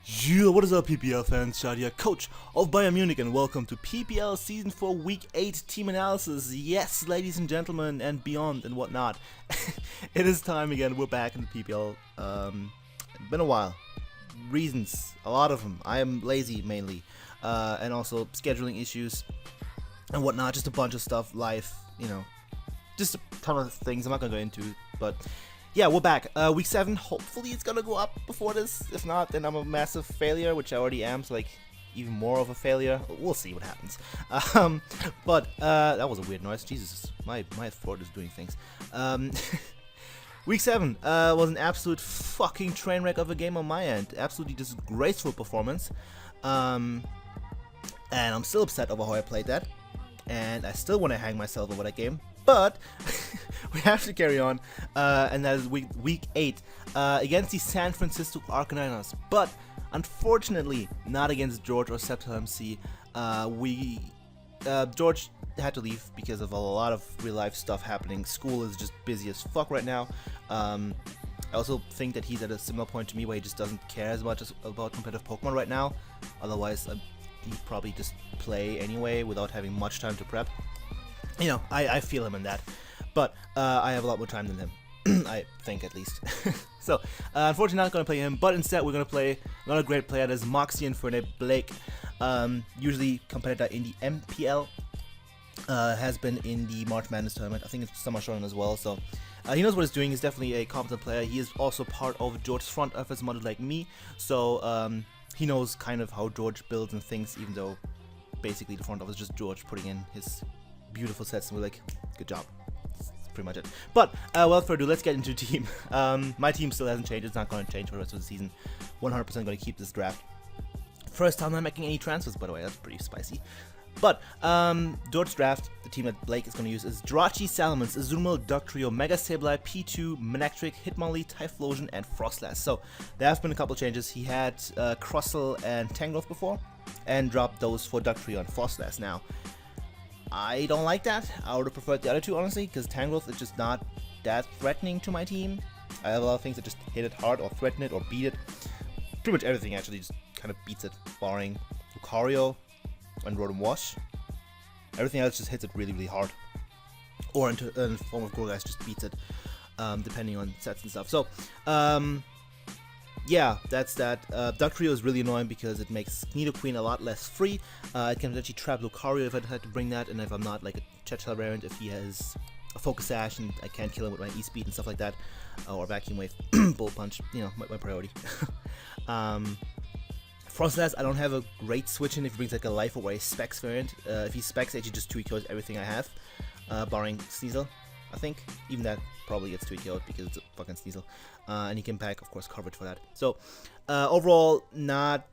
Yo, what is up PPL fans, Shoutout here, coach of Bayern Munich, and welcome to PPL Season 4 Week 8 Team Analysis. Yes, ladies and gentlemen, and beyond and whatnot. It is time again, we're back in the PPL. Been a while. Reasons, a lot of them. I am lazy mainly, and also scheduling issues and whatnot, just a bunch of stuff, life, you know, just a ton of things I'm not going to go into, but yeah, we're back. Week 7, hopefully it's gonna go up before this. If not, then I'm a massive failure, which I already am, so like, even more of a failure. We'll see what happens. But that was a weird noise. Jesus, my throat is doing things. Week 7 was an absolute fucking train wreck of a game on my end. Absolutely disgraceful performance. And I'm still upset over how I played that. And I still want to hang myself over that game. But we have to carry on, and that is week 8 against the San Francisco Arcaniners. But unfortunately, not against George or SceptileMC. George had to leave because of a lot of real life stuff happening. School is just busy as fuck right now. I also think that he's at a similar point to me where he just doesn't care as much about competitive Pokemon right now. Otherwise, he'd probably just play anyway without having much time to prep. You know, I feel him in that, but I have a lot more time than him, I think at least. So, unfortunately not going to play him, but instead we're going to play another great player, that is MoxieInfernape Blake, usually competitor in the MPL, has been in the March Madness tournament, I think it's Summer Showdown as well, so he knows what he's doing. He's definitely a competent player. He is also part of George's front office, model like me, so he knows kind of how George builds and thinks, even though basically the front office is just George putting in his beautiful sets, and we're like, good job. That's pretty much it. But without further ado, let's get into team. My team still hasn't changed. It's not going to change for the rest of the season. 100% going to keep this draft. First time I'm making any transfers, by the way. That's pretty spicy. But George's draft, the team that Blake is going to use is Jirachi, Salamence, Azumarill, Dugtrio, Mega Sableye, P2, Manectric, Hitmonlee, Typhlosion, and Frostlass. So there have been a couple changes. He had Crustle and Tangrowth before, and dropped those for Dugtrio and Frostlass. Now, I don't like that. I would have preferred the other two, honestly, because Tangrowth is just not that threatening to my team. I have a lot of things that just hit it hard, or threaten it, or beat it. Pretty much everything actually just kind of beats it, barring Lucario and Rotom Wash. Everything else just hits it really, really hard. Or in the form of Gorgeist just beats it, depending on sets and stuff. So, yeah, that's that. Dugtrio is really annoying because it makes Nidoqueen a lot less free. It can actually trap Lucario if I had to bring that, and if I'm not like a Chechel variant, if he has a Focus Sash and I can't kill him with my E-Speed and stuff like that, or Vacuum Wave, Bullet Punch, you know, my priority. Frostlass, I don't have a great switch in if he brings like a Life or a Specs variant. If he Specs, it actually just 2-KOs everything I have, barring Sneasel, I think. Even that probably gets 2-KO'd because it's a fucking Sneasel. And he can pack, of course, coverage for that. So, overall, not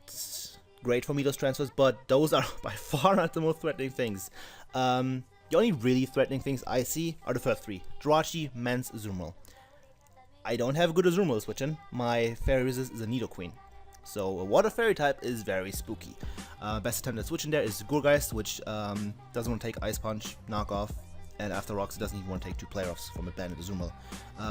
great for me, those transfers, but those are by far not the most threatening things. The only really threatening things I see are the first three. Jirachi, Mance, Azumarill. I don't have a good Azumarill switch in. My Fairy Resist is a Nidoqueen. So, a Water Fairy type is very spooky. Best attempt at switching there is Gorgeist, which doesn't want to take Ice Punch, Knock Off, and after Rocks, it doesn't even want to take 2 player-offs from a banded Azumarill.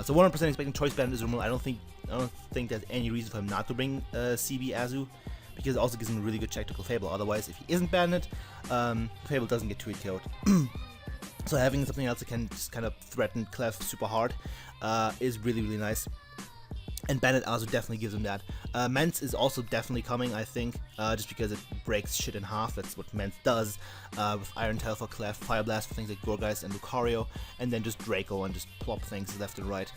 So 100% expecting Choice banded Azumarill. I don't think there's any reason for him not to bring CB Azu, because it also gives him a really good check to Clefable. Otherwise, if he isn't banded, Clefable doesn't get 2-KO'd. So having something else that can just kind of threaten Clef super hard is really, really nice. And Bandit Azu definitely gives him that. Mance is also definitely coming, I think, just because it breaks shit in half. That's what Mance does, with Iron Tail for Clef, Fire Blast for things like Gorgeist and Lucario, and then just Draco and just plop things left and right.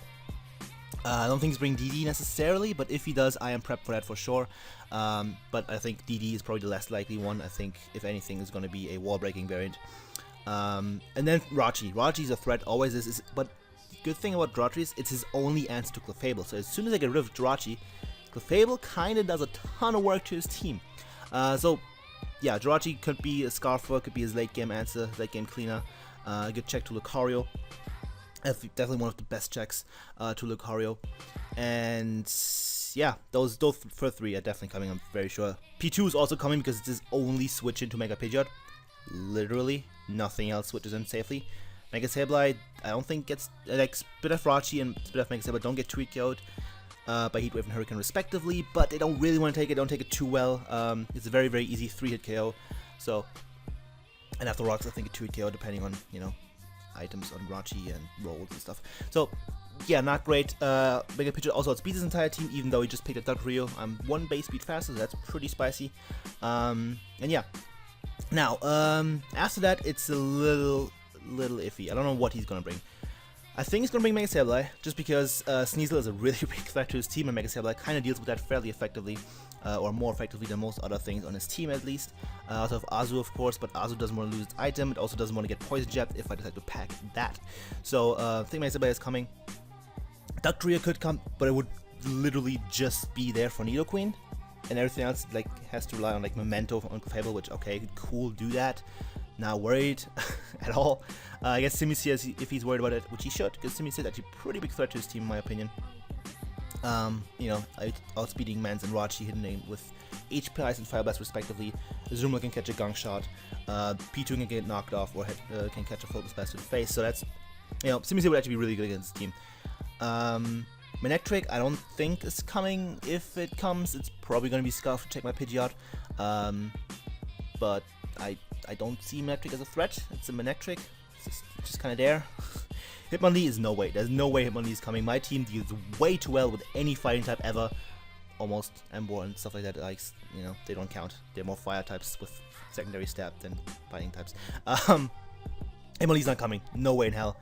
I don't think he's bringing DD necessarily, but if he does, I am prepped for that for sure. But I think DD is probably the less likely one. I think, if anything, is going to be a wall-breaking variant. And then Rachi. Rachi's a threat, always is, but good thing about Jirachi is it's his only answer to Clefable. So as soon as I get rid of Jirachi, Clefable kind of does a ton of work to his team. So yeah, Jirachi could be a Scarfer, could be his late game answer, late game cleaner. Good check to Lucario. Definitely one of the best checks to Lucario. And yeah, those first three are definitely coming, I'm very sure. P2 is also coming because it's his only switch into Mega Pidgeot. Literally, nothing else switches in safely. Mega Sableye, I don't think gets, like, Split Rachi and Split Mega Sableye don't get 2-KO'd. by Heatwave and Hurricane respectively, but they don't really want to take it, don't take it too well. It's a very, very easy 3-hit KO, so, and after rocks I think a 2-hit KO depending on, you know, items on Rachi and rolls and stuff. So, yeah, not great. Mega Pidgeot also outspeeds his entire team, even though he just picked up Dugtrio. I'm 1 base speed faster, so that's pretty spicy. And yeah. Now, after that, it's a little iffy. I don't know what he's gonna bring. I think he's gonna bring Mega Sableye, just because Sneasel is a really big threat to his team, and Mega Sableye kind of deals with that fairly effectively, or more effectively than most other things on his team at least. Out of Azu, of course, but Azu doesn't want to lose its item. It also doesn't want to get Poison Jabbed if I decide to pack that. So I think Mega Sableye is coming. Dugtrio could come, but it would literally just be there for Nidoqueen, and everything else like has to rely on like Memento from Uncle Fable, which okay, cool, do that. Not worried at all. I guess Simisear, if he's worried about it, which he should, because Simisear is actually a pretty big threat to his team in my opinion. You know, outspeeding Mans and Rachi, hitting him with HP Ice and Fire Blast respectively. Azumarill can catch a Gunk Shot. P2 can get knocked off or can catch a Focus Blast to the face. So that's, you know, Simisear would actually be really good against his team. Manectric, I don't think is coming. If it comes, it's probably going to be Scarf to check my Pidgeot. But I don't see Manectric as a threat. It's a Manectric. It's just kind of there. Hitmonlee is no way. There's no way Hitmonlee is coming. My team deals way too well with any fighting type ever. Almost Emboar and stuff like that. Like, you know, they don't count. They're more fire types with secondary stab than fighting types. Hitmonlee's not coming. No way in hell.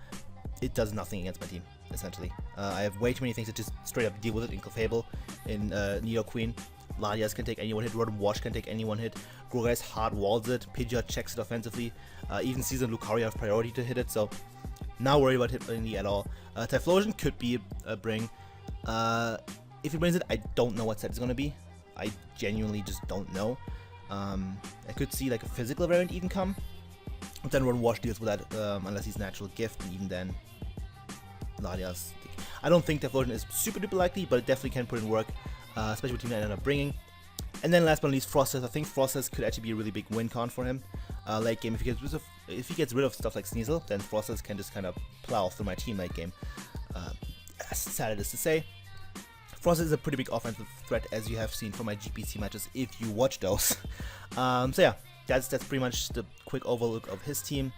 It does nothing against my team, essentially. I have way too many things that just straight up deal with it in Clefable, in Nidoqueen. Latias can take any one hit, Rotom Wash can take any one hit, Gourgeist hard walls it, Pidgeot checks it offensively, even Caesar and Lucario have priority to hit it, so not worried about Hitmonlee at all. Typhlosion could be a bring. If he brings it, I don't know what set it's going to be. I genuinely just don't know. I could see like a physical variant even come, but then Rotom Wash deals with that unless he's natural gift, and even then Latias. I don't think Typhlosion is super duper likely, but it definitely can put in work. Especially with the team that I ended up bringing. And then last but not least, Frosters. I think Frosters could actually be a really big win con for him. Late game, if he gets rid of stuff like Sneasel, then Frosters can just kind of plow through my team late game. As sad it is to say, Frosters is a pretty big offensive threat, as you have seen from my GPC matches if you watch those. So yeah, that's pretty much the quick overlook of his team.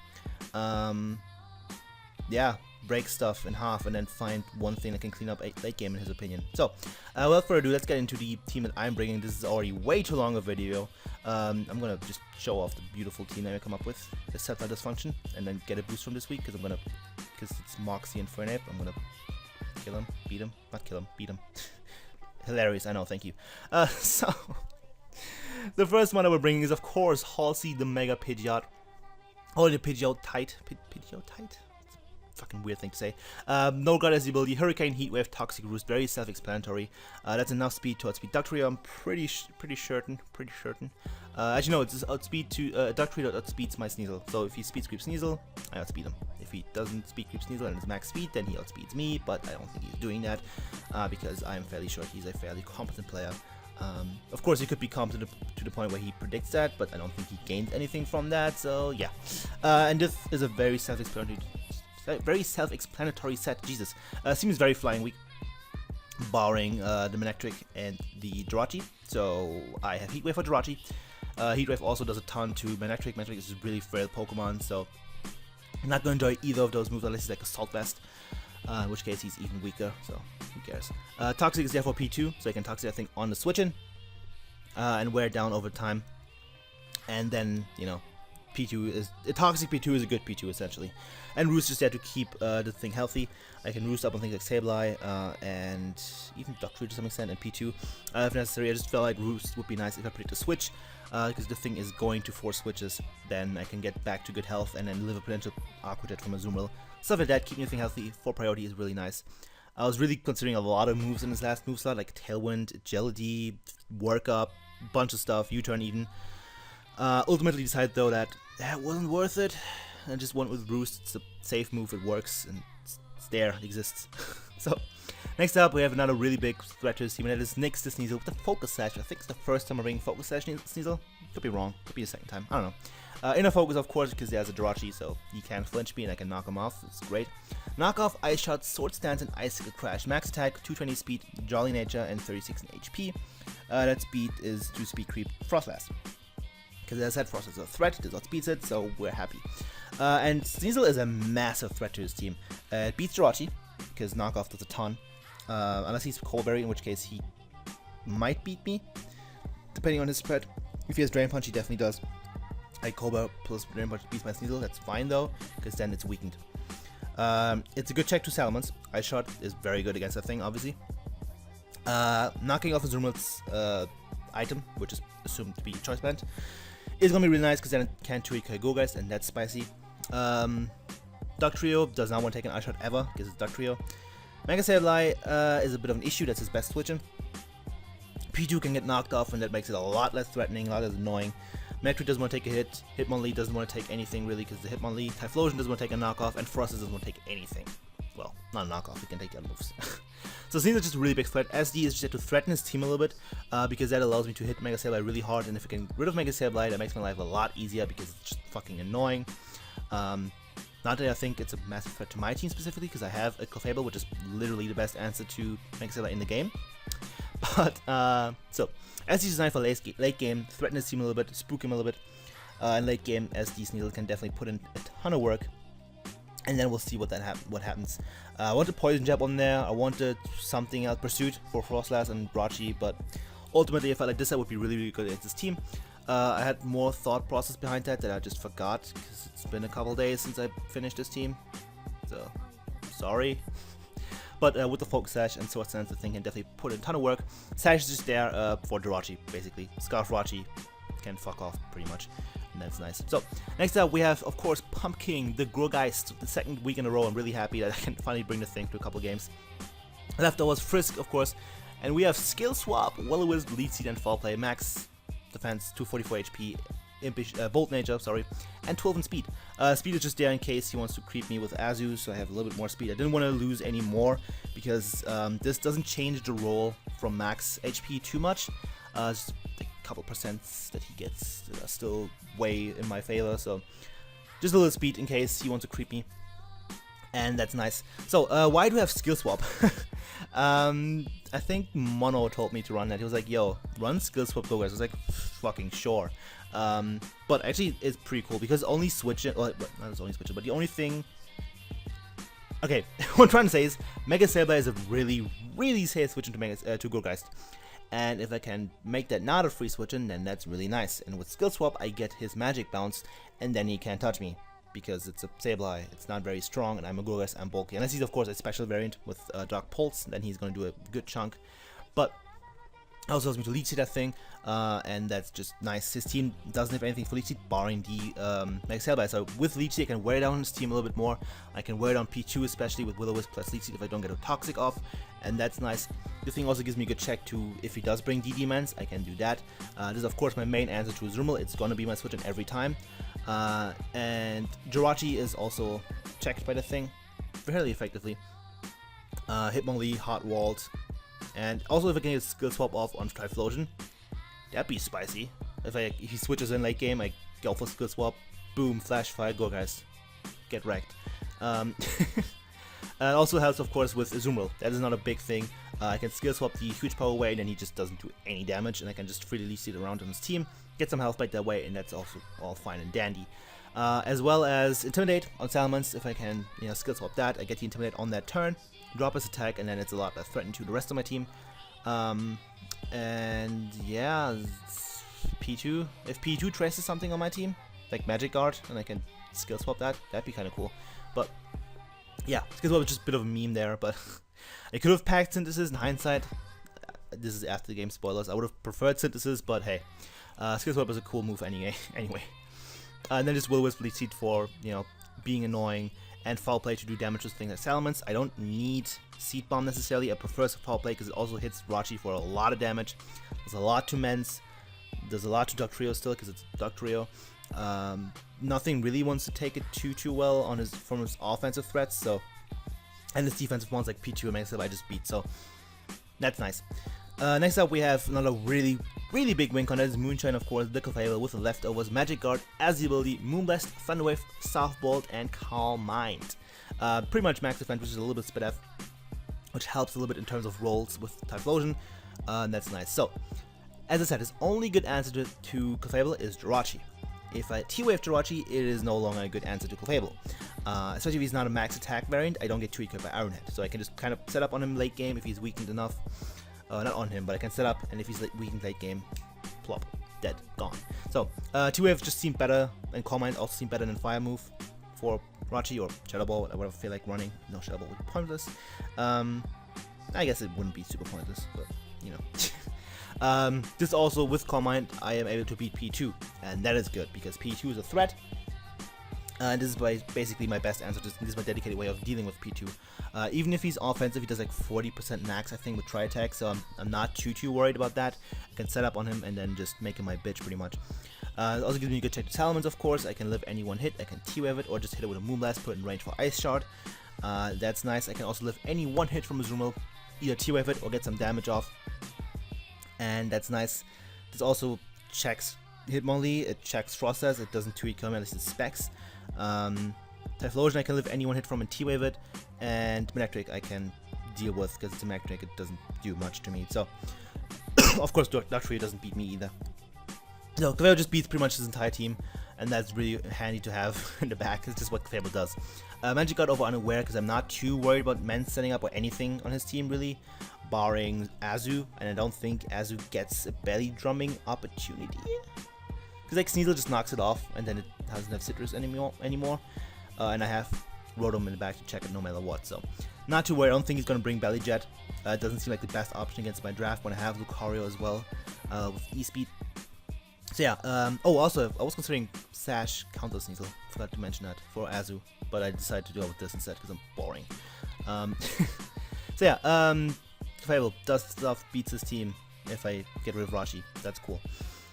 Yeah. Break stuff in half and then find one thing that can clean up a late game in his opinion. So, without further ado, let's get into the team that I'm bringing. This is already way too long a video. I'm gonna just show off the beautiful team that I come up with, the Sceptile Dysfunction, and then get a boost from this week because it's MoxieInfernape. I'm gonna kill him, beat him, not kill him, beat him. Hilarious, I know. Thank you. So the first one that we're bringing is of course Halsey the Mega Pidgeot. Oh, the Pidgeot tight. Pidgeot tight. Fucking weird thing to say. No God has the ability, Hurricane, Heatwave, Toxic Roost, very self-explanatory. That's enough speed to outspeed Dugtrio. I'm pretty certain. Actually no, it's outspeed to Dugtrio outspeeds my Sneasel. So if he speed creeps Sneasel, I outspeed him. If he doesn't speed creep Sneasel and is max speed, then he outspeeds me. But I don't think he's doing that because I'm fairly sure he's a fairly competent player. Of course, he could be competent to the point where he predicts that, but I don't think he gained anything from that. So yeah, and this is a very self-explanatory set. Jesus, seems very flying weak, barring the Manectric and the Jirachi. So I have Heatwave for Jirachi. Heatwave also does a ton to Manectric. Manectric is a really frail Pokemon, so I'm not going to enjoy either of those moves unless he's like Assault Vest, in which case he's even weaker, so who cares. Toxic is there for P2, so I can Toxic, I think, on the switch-in and wear it down over time. And then, you know, P2 is a Toxic P2 is a good P2 essentially, and Roost is there to keep the thing healthy. I can Roost up on things like Sableye and even Dugtrio to some extent, and P2 if necessary. I just felt like Roost would be nice if I predict a switch, because the thing is going to force switches. Then I can get back to good health and then live a potential Aqua Jet from Azumarill. Stuff like that, keeping the thing healthy for priority is really nice. I was really considering a lot of moves in this last move slot, like Tailwind, Agility, Work Up, bunch of stuff, U-Turn even. Ultimately decided though that wasn't worth it, and just went with Roost. It's a safe move, it works, and it's there, it exists. So, next up we have another really big threat to his team, and that is Nyx the Sneasel with the Focus Sash. I think it's the first time I'm bringing Focus Sash Sneasel. Could be wrong, could be the second time, I don't know. Inner Focus of course, because he has a Jirachi, so he can't flinch me and I can knock him off, it's great. Knockoff, Ice Shot, Sword Stance, and Icicle Crash. Max attack, 220 speed, Jolly Nature, and 36 in HP. That speed is to speed creep Frostlass. Because as I said, Frost is a threat, this outspeeds it, so we're happy. And Sneasel is a massive threat to his team. It beats Jirachi, because Knockoff does a ton. Unless he's Coldberry, in which case he might beat me, depending on his spread. If he has Drain Punch, he definitely does. Like Cobra plus Drain Punch beats my Sneasel, that's fine though, because then it's weakened. It's a good check to Salamence. Ice Shot is very good against that thing, obviously. Knocking off Azumarilla's item, which is assumed to be Choice Band, is going to be really nice because then it can 2-hit Gogeist, and that's spicy. Duck Trio does not want to take an Ice Shot ever because it's Duck Trio. Mega Sableye is a bit of an issue, that's his best switching. P2 can get knocked off, and that makes it a lot less threatening, a lot less annoying. Metric doesn't want to take a hit, Hitmonlee doesn't want to take anything really because the Hitmonlee, Typhlosion doesn't want to take a knockoff, and Frost doesn't want to take anything. Well, not a knockoff, he can take the other moves. So Sneasel is just a really big threat. SD is just to threaten his team a little bit, because that allows me to hit Mega Sableye really hard, and if I can get rid of Mega Sableye, that makes my life a lot easier because it's just fucking annoying. Not that I think it's a massive threat to my team specifically, because I have a Clefable, which is literally the best answer to Mega Sableye in the game. But, so, SD is designed for late game, threaten his team a little bit, spook him a little bit, and late game, SD Sneasel can definitely put in a ton of work. And then we'll see what happens. I wanted Poison Jab on there. I wanted something else, Pursuit for Frostlass and Jirachi, but ultimately I felt like this set would be really, really good against this team. I had more thought process behind that I just forgot because it's been a couple days since I finished this team. So, sorry. But with the Focus Sash and Sword Stance, the thing can definitely put in a ton of work. Sash is just there for Jirachi, basically. Scarf Jirachi can fuck off pretty much. And that's nice. So, next up we have, of course, Pumpkin, the Gogeist, the second week in a row. I'm really happy that I can finally bring the thing to a couple games. Left over was Frisk, of course, and we have Skill Swap, Will-O-Wisp, Lead Seed, and Foul Play. Max defense, 244 HP, Impish, Bolt Nature, sorry, and 12 in speed. Speed is just there in case he wants to creep me with Azu, so I have a little bit more speed. I didn't want to lose any more because this doesn't change the roll from max HP too much. Just a couple percents that he gets that are still way in my favor, so just a little speed in case he wants to creep me, and that's nice. So why do we have Skill Swap? I think Mono told me to run that. He was like, yo, run Skill Swap Gogeist. I was like, fucking sure. But actually it's pretty cool because only switch it, well, not only switch it, but the only thing, okay, what I'm trying to say is Mega Sableye is a really, really safe switch into to Gogeist. And if I can make that not a free switch-in, then that's really nice. And with Skill Swap, I get his magic bounce, and then he can't touch me. Because it's a Sableye, it's not very strong, and I'm a Gogeist, I'm bulky. Unless he's, of course, a special variant with Dark Pulse, then he's going to do a good chunk. But also allows me to lead seed that thing, and that's just nice. His team doesn't have anything for lead seed, barring the Mega Sableye. So with lead seed, I can wear down his team a little bit more. I can wear down P2, especially with Will-O-Wisp plus lead seed if I don't get a Toxic off, and that's nice. The thing also gives me a good check to, if he does bring DD Mans, I can do that. This is of course my main answer to Azumarill. It's gonna be my switch in every time. And Jirachi is also checked by the thing fairly effectively. Hitmonlee, Hot Walled, and also if I can get Skill Swap off on Typhlosion, that'd be spicy. If he switches in late game, I go for Skill Swap, boom, Flash Fire, Gogeist, get wrecked. It also helps, of course, with Azumarill. That is not a big thing. I can Skill Swap the huge power away, and then he just doesn't do any damage, and I can just freely lead seed around on his team, get some health back that way, and that's also all fine and dandy. As well as Intimidate on Salamence. If I can, Skill Swap that, I get the Intimidate on that turn, drop his attack, and then it's a lot less threatened to the rest of my team. And yeah, P2. If P2 traces something on my team, like Magic Guard, and I can Skill Swap that, that'd be kind of cool. But yeah, Skill Swap is just a bit of a meme there, but I could have packed Synthesis in hindsight. This is after the game, spoilers. I would have preferred Synthesis, but hey, Skill Swap is a cool move anyway. And then just Will-O-Wisp lead seed for, being annoying, and Foul Play to do damage to things like Salamence. I don't need Seed Bomb necessarily. I prefer Foul Play because it also hits Jirachi for a lot of damage. There's a lot to Mens. There's a lot to Duck Trio still because it's Duck Trio. Nothing really wants to take it too well on from his offensive threats. So, and his defensive ones like P2 and Mega Sableye I just beat. So that's nice. Next up we have another really big win con. That is Moonshine, of course, the Clefable with the leftovers, Magic Guard, as the ability, Moonblast, Thunderwave, Softbolt, and Calm Mind. Pretty much max defense, which is a little bit spit F, which helps a little bit in terms of rolls with Typhlosion, and that's nice. So, as I said, his only good answer to Clefable is Jirachi. If I T-Wave Jirachi, it is no longer a good answer to Clefable. Especially if he's not a max attack variant, I don't get 2-equipped by Iron Head. So I can just kind of set up on him late game if he's weakened enough. Not on him, but I can set up, and if he's weakened late game, plop, dead, gone. So, T-Wave just seemed better, and Calm Mind also seemed better than Fire Move for Jirachi or Shadow Ball, whatever I feel like running. No, Shadow Ball would be pointless. I guess it wouldn't be super pointless, but, you know. This also, with Calm Mind, I am able to beat P2, and that is good, because P2 is a threat, and this is basically my best answer. This is my dedicated way of dealing with P2. Even if he's offensive, he does like 40% max, I think, with Tri-Attack, so I'm not too worried about that. I can set up on him and then just make him my bitch, pretty much. It also gives me a good check to Salamence, of course. I can live any one hit, I can T-Wave it, or just hit it with a Moonblast, put it in range for Ice Shard. That's nice. I can also live any one hit from Azumarill, either T-Wave it or get some damage off. And that's nice. This also checks Hitmonlee, it checks Frostlass, it doesn't 2-hit kill me unless it specs. Typhlosion I can live any one hit from and T-Wave it, and Mewnich I can deal with because it's a Mewnich, it doesn't do much to me. So, of course, Dugtrio doesn't beat me either. So, Clefable just beats pretty much his entire team, and that's really handy to have in the back. It's just what Clefable does. Magic got over Unaware because I'm not too worried about men setting up or anything on his team, really, barring Azu, and I don't think Azu gets a belly drumming opportunity. Because like Sneasel just knocks it off, and then it doesn't have Citrus anymore. And I have Rotom in the back to check it no matter what. So, not too worried. I don't think he's going to bring Belly Jet. It doesn't seem like the best option against my draft when I have Lucario as well with E-Speed. So yeah, oh also, I was considering Sash counter Sneasel. Forgot to mention that for Azu, but I decided to do it with this instead because I'm boring. So yeah, Clefable does stuff, beats his team if I get rid of Rashi. That's cool.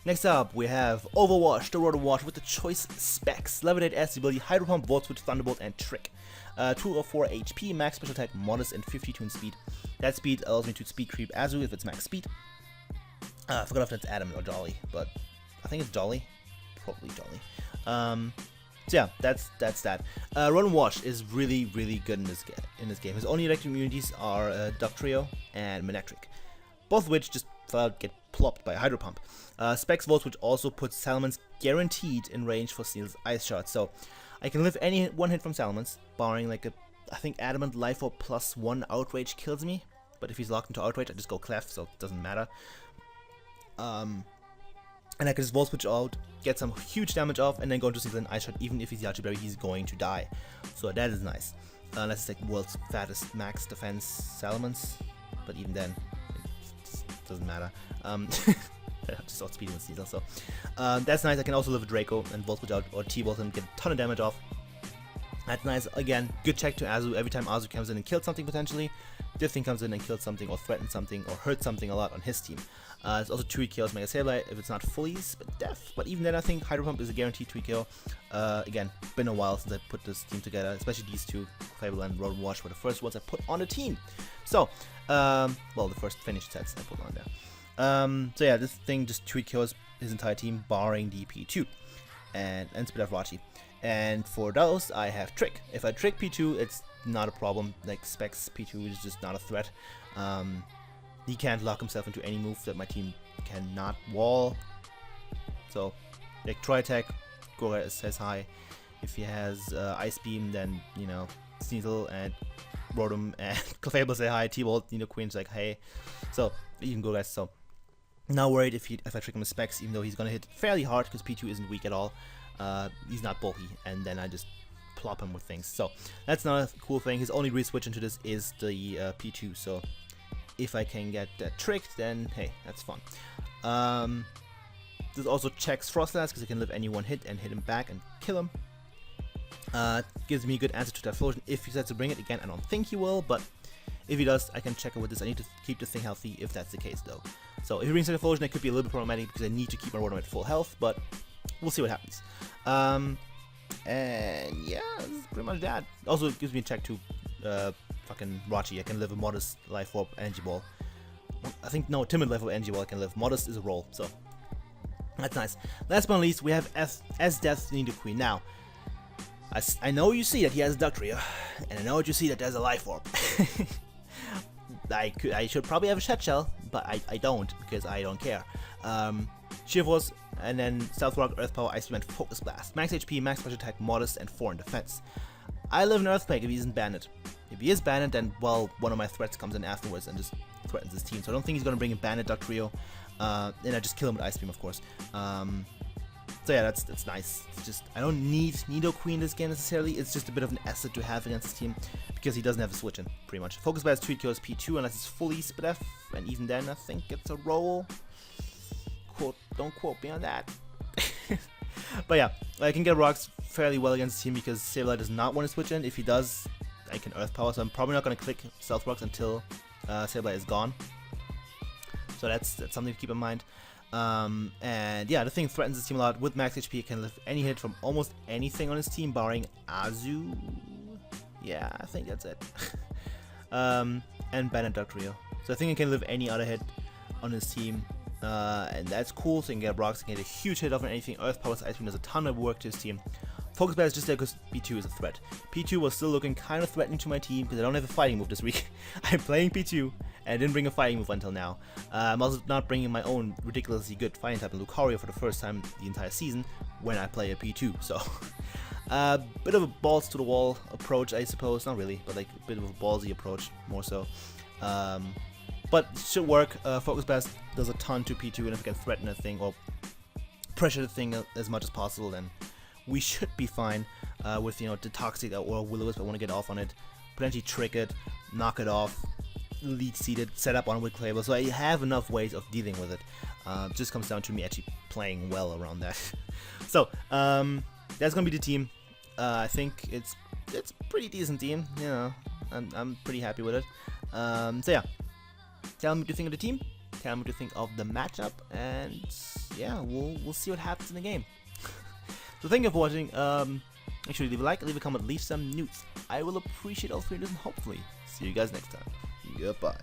Next up, we have Overwash, the Rotom Wash with the choice specs. Levitate, S ability, Hydro Pump, Volt Switch, Thunderbolt, and Trick. 204 HP, max special attack, modest, and 52 in speed. That speed allows me to speed creep Azu if it's max speed. I forgot if that's Adam or Jolly, but I think it's Jolly. Probably Jolly. So yeah, that's that. Rotom Wash is really good in this game. His only electric immunities are Dugtrio and Mewnich, both of which just flat out get plopped by Hydro Pump. Specs Volt, which also puts Salamence guaranteed in range for Sneasel's Ice Shot. So I can live any one hit from Salamence, barring like I think Adamant Life or +1 Outrage kills me. But if he's locked into Outrage, I just go Clef, so it doesn't matter. And I can just Volt Switch out, get some huge damage off, and then go into Sneasel and Ice Shot. Even if he's Yache Berry, he's going to die. So that is nice. Unless it's like world's fattest max defense Salamence, but even then, it doesn't matter. I just outspeeding with Sneasel, so that's nice. I can also live a Draco and Volt Switch out or T-Bolt and get a ton of damage off. That's nice. Again, good check to Azu. Every time Azu comes in and kills something potentially, this thing comes in and kills something or threatens something or hurts something a lot on his team. It's also 2 kills Mega Sableye if it's not fully deaf, but even then I think Hydro Pump is a guaranteed 2 kill. Again, been a while since I put this team together, especially these two, Clefable and Rotom Wash, were the first ones I put on the team. So, well, the first finished sets I put on there. So yeah, this thing just 2 kills his entire team, barring DP2 and Spit of Rachi. And for those, I have Trick. If I Trick P2, it's not a problem. Like Specs P2 is just not a threat. He can't lock himself into any move that my team cannot wall. So, like Tri-Attack, Gora says hi. If he has Ice Beam, then, you know, Sneasel and Rotom and Clefable say hi. T-Bolt, you know, Queen's like, hey. So, you can go guys. So, not worried if I trick him with Specs, even though he's gonna hit fairly hard because P2 isn't weak at all. He's not bulky, and then I just plop him with things. So, that's not a cool thing. His only re-switch into this is the P2, so if I can get that tricked, then hey, that's fun. This also checks Frostlass because I can live any one hit and hit him back and kill him. Gives me a good answer to Typhlosion if he decides to bring it. Again, I don't think he will, but if he does, I can check it with this. I need to keep this thing healthy if that's the case, though. So if he brings Typhlosion, it could be a little bit problematic because I need to keep my Rotom at full health, but we'll see what happens. And yeah, this is pretty much that. Also, it gives me a check to fucking Rachi. I can live a Modest Life Orb Energy Ball. I think, no, Timid Life Orb Energy Ball I can live. Modest is a roll, so that's nice. Last but not least, we have S Death Nidoqueen. Now, I know you see that he has a Duck Trio, and I know you see that there's a Life Orb. I should probably have a Shed Shell, but I don't, because I don't care. Sheer Force, and then Stealth Rock, Earth Power, Ice Beam, and Focus Blast. Max HP, max special attack, modest, and 4 in defense. I live in Earthquake if he isn't banned. If he is banned, then, well, one of my threats comes in afterwards and just threatens his team. So I don't think he's going to bring a banned Duck Trio. And I just kill him with Ice Beam, of course. So yeah, that's nice. It's just, I don't need Nidoqueen this game necessarily. It's just a bit of an asset to have against his team because he doesn't have a switch in, pretty much. Focus Blast tweet kills P2 unless it's fully Spidef, and even then I think it's a roll. Don't quote me on that. But yeah, I can get rocks fairly well against the team because Sableye does not want to switch in. If he does, I can Earth Power, so I'm probably not going to click Stealth Rocks until Sableye is gone. So that's something to keep in mind. And yeah, the thing threatens his team a lot. With max HP, it can lift any hit from almost anything on his team, barring Azu. Yeah, I think that's it. And Banned Duck Trio. So I think it can live any other hit on his team. And that's cool, so you can get rocks, you can get a huge hit off on anything. Earth Power, Ice Beam does a ton of work to his team. Focus Blast is just there because P2 is a threat. P2 was still looking kind of threatening to my team because I don't have a fighting move this week. I'm playing P2 and I didn't bring a fighting move until now. I'm also not bringing my own ridiculously good fighting type in Lucario for the first time the entire season when I play a P2, so bit of a balls to the wall approach, I suppose. Not really, but like a bit of a ballsy approach, more so. But it should work. Focus Blast does a ton to P2, and if it can threaten a thing or pressure the thing as much as possible, then we should be fine with, you know, the Toxic or Will-O-Wisp. I want to get off on it, potentially trick it, knock it off, lead seed it, set up on with Clayable. So I have enough ways of dealing with it. Just comes down to me actually playing well around that. So that's gonna be the team. I think it's a pretty decent team. You know, I'm pretty happy with it. So yeah. Tell me what you think of the team, tell me what you think of the matchup, and yeah, we'll see what happens in the game. So thank you for watching. Make sure you leave a like, leave a comment, leave some newts. I will appreciate all 3 of this, and hopefully see you guys next time. Goodbye.